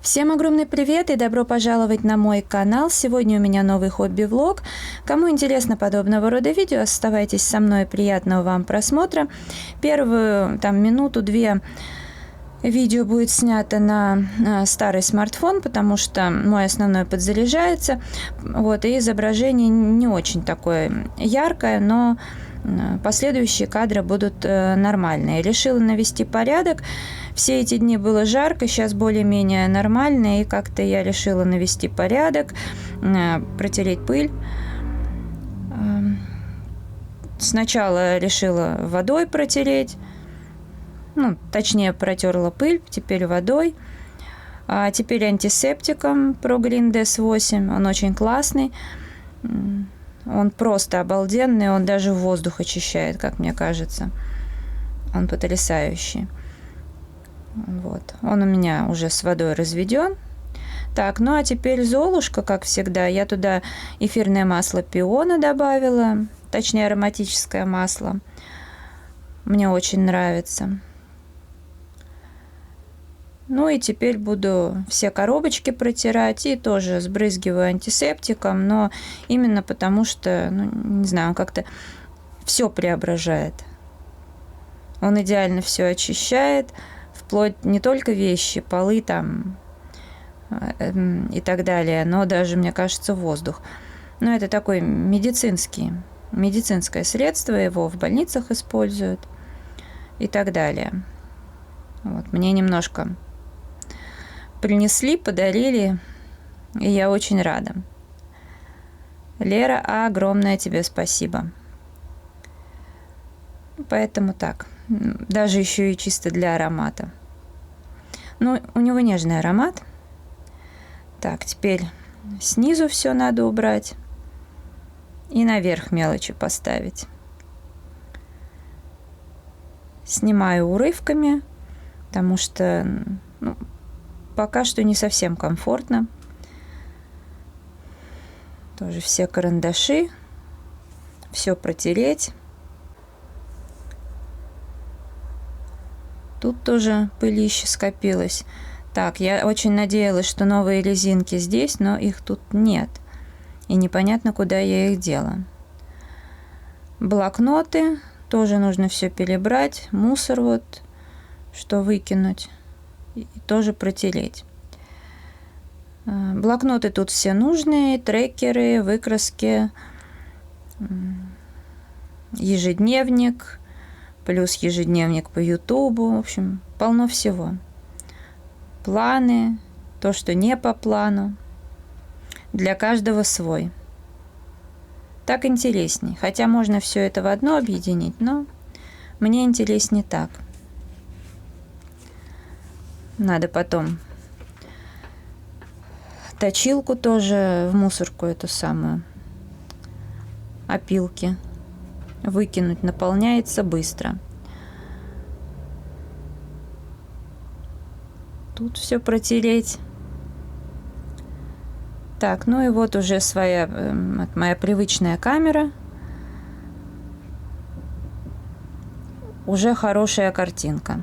Всем огромный привет и добро пожаловать на мой канал. Сегодня у меня новый хобби-влог. Кому интересно подобного рода видео, оставайтесь со мной, приятного вам просмотра. Первую минуту-две видео будет снято на старый смартфон, потому что мой основной подзаряжается. И изображение не очень такое яркое, но последующие кадры будут нормальные. Решила навести порядок. Все эти дни было жарко, сейчас более-менее нормально, и как-то я решила навести порядок, протереть пыль. Сначала решила водой протереть, точнее протерла пыль, теперь водой. А теперь антисептиком ProGreen DS8, он очень классный. Он просто обалденный, он даже воздух очищает, как мне кажется. Он потрясающий. Он у меня уже с водой разведен. Так, а теперь Золушка, как всегда. Я туда эфирное масло пиона добавила, точнее ароматическое масло. Мне очень нравится. И теперь буду все коробочки протирать и тоже сбрызгиваю антисептиком, но именно потому что, не знаю, он как-то все преображает. Он идеально все очищает, вплоть не только вещи, полы и так далее, но даже, мне кажется, воздух. Это такое медицинское средство, его в больницах используют и так далее. Мне немножко принесли, подарили, и я очень рада. Лера, огромное тебе спасибо. Поэтому так, даже еще и чисто для аромата. У него нежный аромат. Так, теперь снизу все надо убрать и наверх мелочи поставить. Снимаю урывками, потому что пока что не совсем комфортно. Тоже все карандаши, все протереть. Тут тоже пылище скопилось. Так, я очень надеялась, что новые резинки здесь, но их тут нет. И непонятно, куда я их дела. Блокноты. Тоже нужно все перебрать. Мусор что выкинуть. И тоже протереть. Блокноты тут все нужные. Трекеры, выкраски. Ежедневник. Плюс ежедневник по Ютубу. В общем, полно всего. Планы, то, что не по плану. Для каждого свой. Так интересней. Хотя можно все это в одно объединить, но мне интереснее так. Надо потом точилку тоже в мусорку эту самую. Опилки. Выкинуть, наполняется быстро. Тут все протереть. Так, и уже своя моя привычная камера. Уже хорошая картинка.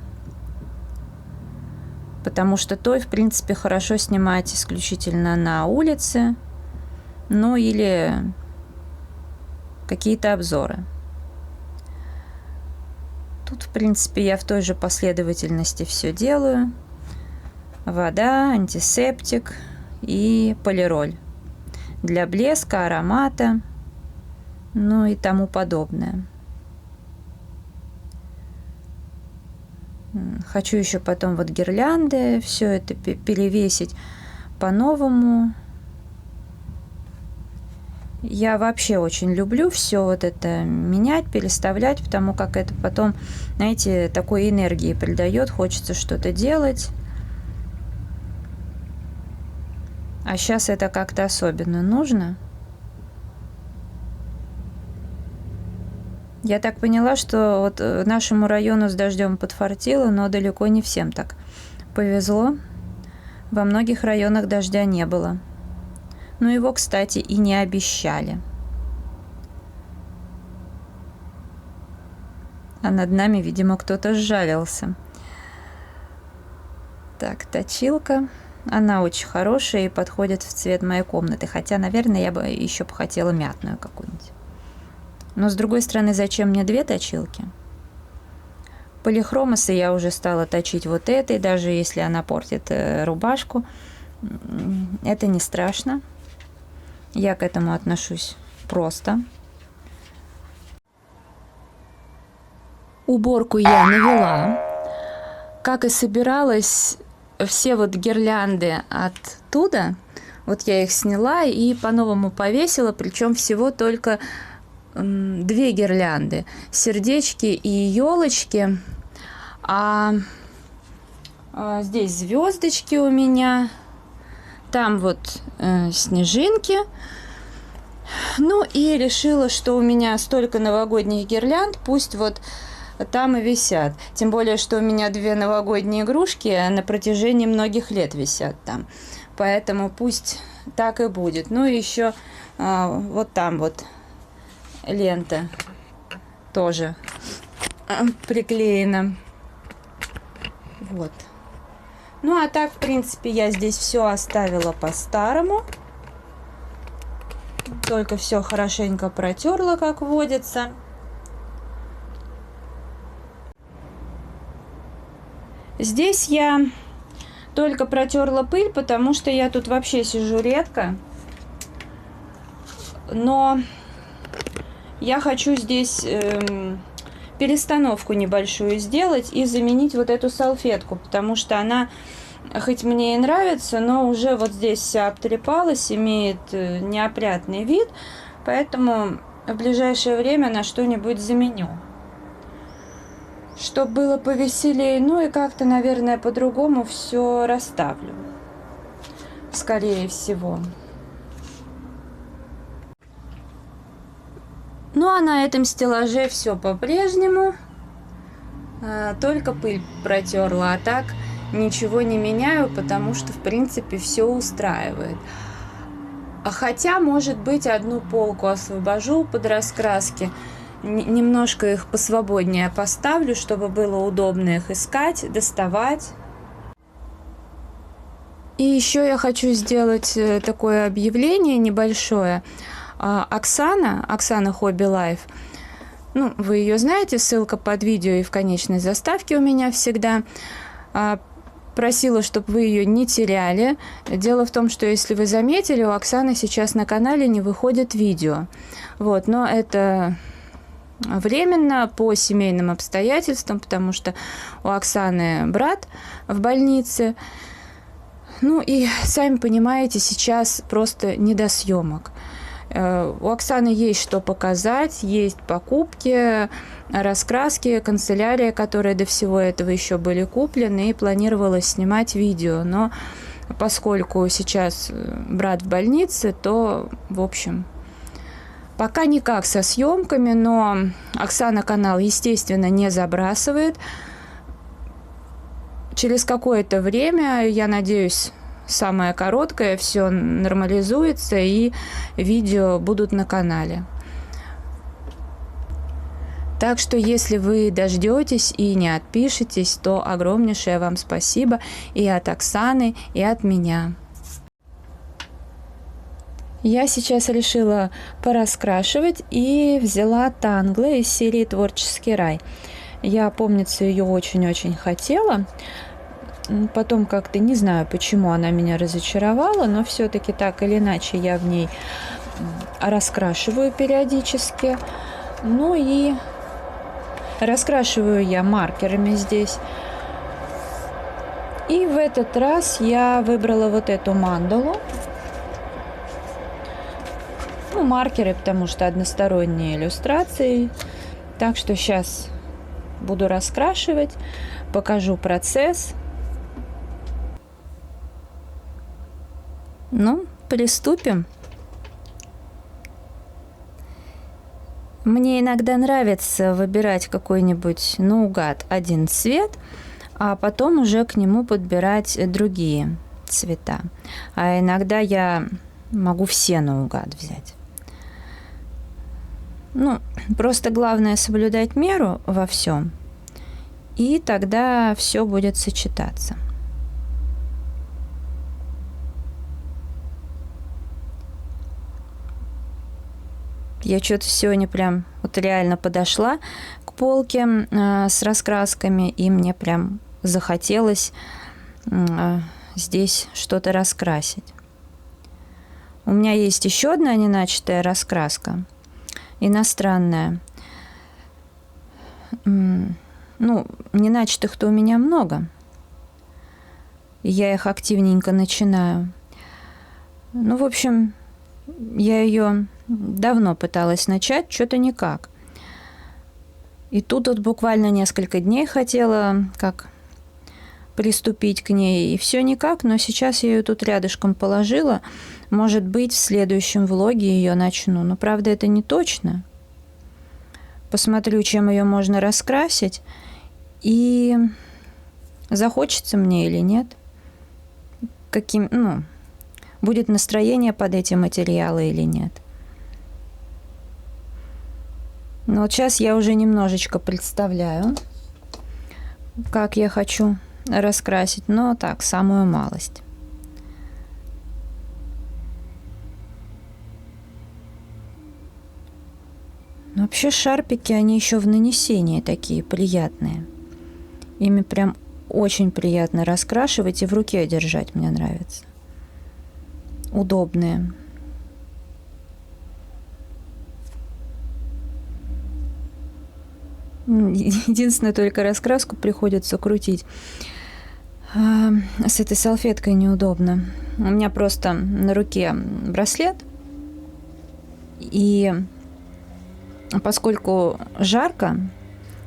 Потому что той, в принципе, хорошо снимать исключительно на улице. Или какие-то обзоры. Тут, в принципе, я в той же последовательности все делаю. Вода, антисептик и полироль. Для блеска, аромата, и тому подобное. Хочу еще потом гирлянды, все это перевесить по-новому. Я вообще очень люблю все это менять, переставлять, потому как это потом, знаете, такой энергии придает, хочется что-то делать. А сейчас это как-то особенно нужно. Я так поняла, что нашему району с дождем подфартило, но далеко не всем так повезло. Во многих районах дождя не было. Его, кстати, и не обещали. А над нами, видимо, кто-то сжалился. Так, точилка. Она очень хорошая и подходит в цвет моей комнаты. Хотя, наверное, я бы еще хотела мятную какую-нибудь. Но, с другой стороны, зачем мне две точилки? Полихромосы я уже стала точить вот этой, даже если она портит рубашку. Это не страшно. Я к этому отношусь просто. Уборку я навела. Как и собиралась, все вот гирлянды оттуда, вот я их сняла и по-новому повесила, причем всего только 2 гирлянды. Сердечки и елочки. Здесь звездочки у меня. Там вот снежинки. Ну и решила, что у меня столько новогодних гирлянд, пусть вот там и висят. Тем более, что у меня 2 новогодние игрушки на протяжении многих лет висят там. Поэтому пусть так и будет. Ну и еще вот там вот лента тоже приклеена. Вот. Ну а так, в принципе, я здесь все оставила по-старому. Только все хорошенько протерла, как водится. Здесь я только протерла пыль, потому что я тут вообще сижу редко. Но я хочу здесь перестановку небольшую сделать и заменить вот эту салфетку, потому что она, хоть мне и нравится, но уже вот здесь вся обтрепалась, имеет неопрятный вид, поэтому в ближайшее время на что-нибудь заменю. Чтобы было повеселее, ну и как-то, наверное, по-другому все расставлю, скорее всего. Ну а на этом стеллаже все по-прежнему, только пыль протерла, а так ничего не меняю, потому что, в принципе, все устраивает. Хотя, может быть, одну полку освобожу под раскраски, немножко их посвободнее поставлю, чтобы было удобно их искать, доставать. И еще я хочу сделать такое объявление небольшое. Оксана Hobby Life, ну, вы ее знаете, ссылка под видео и в конечной заставке у меня всегда. Просила, чтобы вы ее не теряли. Дело в том, что, если вы заметили, у Оксаны сейчас на канале не выходит видео. Вот, но это временно, по семейным обстоятельствам, потому что у Оксаны брат в больнице. Ну и, сами понимаете, сейчас просто не до съемок. У Оксаны есть что показать, есть покупки, раскраски, канцелярия, которые до всего этого еще были куплены, и планировалось снимать видео. Но поскольку сейчас брат в больнице, то, в общем, пока никак со съемками, но Оксана канал, естественно, не забрасывает. Через какое-то время, я надеюсь, самое короткое, все нормализуется и видео будут на канале. Так что, если вы дождетесь и не отпишетесь, то огромнейшее вам спасибо и от Оксаны, и от меня. Я сейчас решила пораскрашивать и взяла Тангла из серии «Творческий рай». Я, помнится, ее очень-очень хотела. Потом как-то не знаю, почему она меня разочаровала, но все-таки так или иначе я в ней раскрашиваю периодически. Ну и раскрашиваю я маркерами здесь. И в этот раз я выбрала вот эту мандалу. Ну, маркеры, потому что односторонние иллюстрации. Так что сейчас буду раскрашивать, покажу процесс. Ну, приступим. Мне иногда нравится выбирать какой-нибудь наугад один цвет, а потом уже к нему подбирать другие цвета. А иногда я могу все наугад взять. Ну, просто главное соблюдать меру во всем, и тогда все будет сочетаться. Я что-то сегодня прям вот реально подошла к полке с раскрасками, и мне прям захотелось здесь что-то раскрасить. У меня есть еще одна неначатая раскраска, иностранная. Ну, неначатых-то у меня много. Я их активненько начинаю. Ну, в общем, я ее давно пыталась начать, что-то никак. И тут вот буквально несколько дней хотела как приступить к ней, и все никак, но сейчас я ее тут рядышком положила. Может быть, в следующем влоге ее начну, но правда это не точно. Посмотрю, чем ее можно раскрасить, и захочется мне или нет. Каким, ну, будет настроение под эти материалы или нет. Но вот сейчас я уже немножечко представляю, как я хочу раскрасить, но так, самую малость. Но вообще шарпики, они еще в нанесении такие приятные. Ими прям очень приятно раскрашивать и в руке держать, мне нравится. Удобные. Единственное, только раскраску приходится крутить. С этой салфеткой неудобно. У меня просто на руке браслет. И поскольку жарко,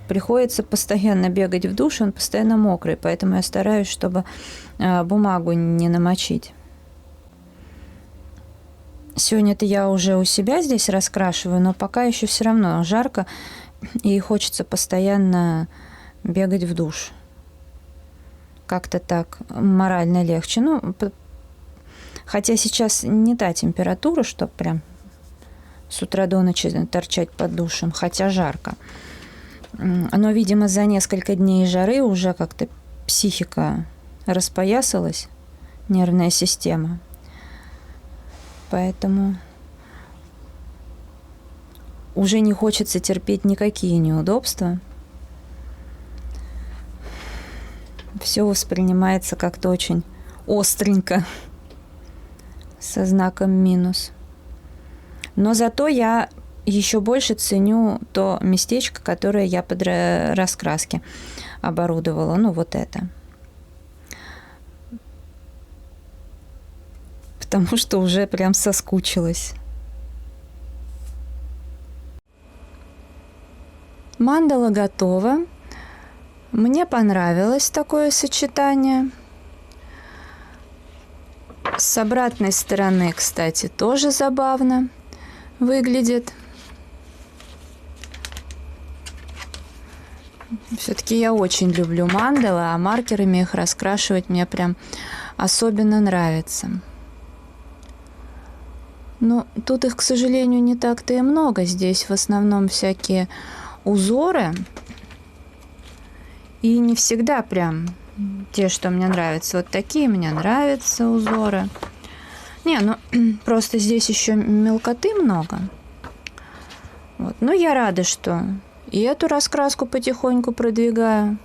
приходится постоянно бегать в душ, он постоянно мокрый. Поэтому я стараюсь, чтобы бумагу не намочить. Сегодня-то я уже у себя здесь раскрашиваю, но пока еще все равно жарко. И хочется постоянно бегать в душ. Как-то так морально легче. Ну, хотя сейчас не та температура, чтобы прям с утра до ночи торчать под душем, хотя жарко. Но, видимо, за несколько дней жары уже как-то психика распоясалась, нервная система. Поэтому уже не хочется терпеть никакие неудобства. Все воспринимается как-то очень остренько, со знаком минус. Но зато я еще больше ценю то местечко, которое я под раскраски оборудовала. Ну, вот это. Потому что уже прям соскучилась. Мандала готова. Мне понравилось такое сочетание. С обратной стороны, кстати, тоже забавно выглядит. Все-таки я очень люблю мандалы, а маркерами их раскрашивать мне прям особенно нравится. Но тут их, к сожалению, не так-то и много. Здесь в основном всякие узоры. И не всегда прям те, что мне нравятся. Вот такие мне нравятся узоры. Не, ну просто здесь еще мелкоты много. Вот. Но я рада, что и эту раскраску потихоньку продвигаю.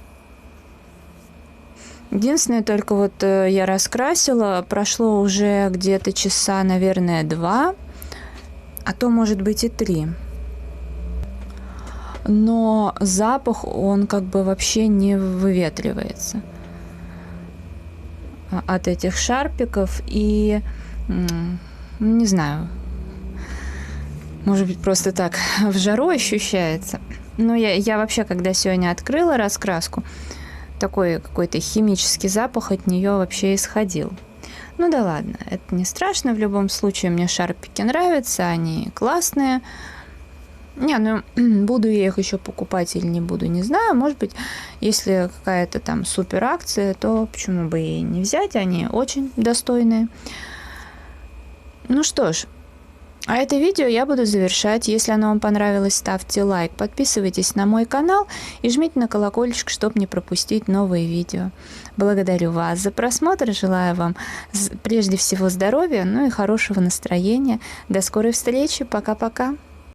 Единственное, только вот я раскрасила, прошло уже где-то часа, наверное, 2, а то, может быть, и 3. Но запах, он как бы вообще не выветривается от этих шарпиков. И, не знаю, может быть, просто так в жару ощущается. Но я вообще, когда сегодня открыла раскраску, такой какой-то химический запах от нее вообще исходил. Ну да ладно, это не страшно. В любом случае, мне шарпики нравятся, они классные. Не, ну, буду я их еще покупать или не буду, не знаю. Может быть, если какая-то там супер акция, то почему бы и не взять, они очень достойные. Ну что ж, а это видео я буду завершать. Если оно вам понравилось, ставьте лайк, подписывайтесь на мой канал и жмите на колокольчик, чтобы не пропустить новые видео. Благодарю вас за просмотр, желаю вам прежде всего здоровья, ну и хорошего настроения. До скорой встречи, пока-пока.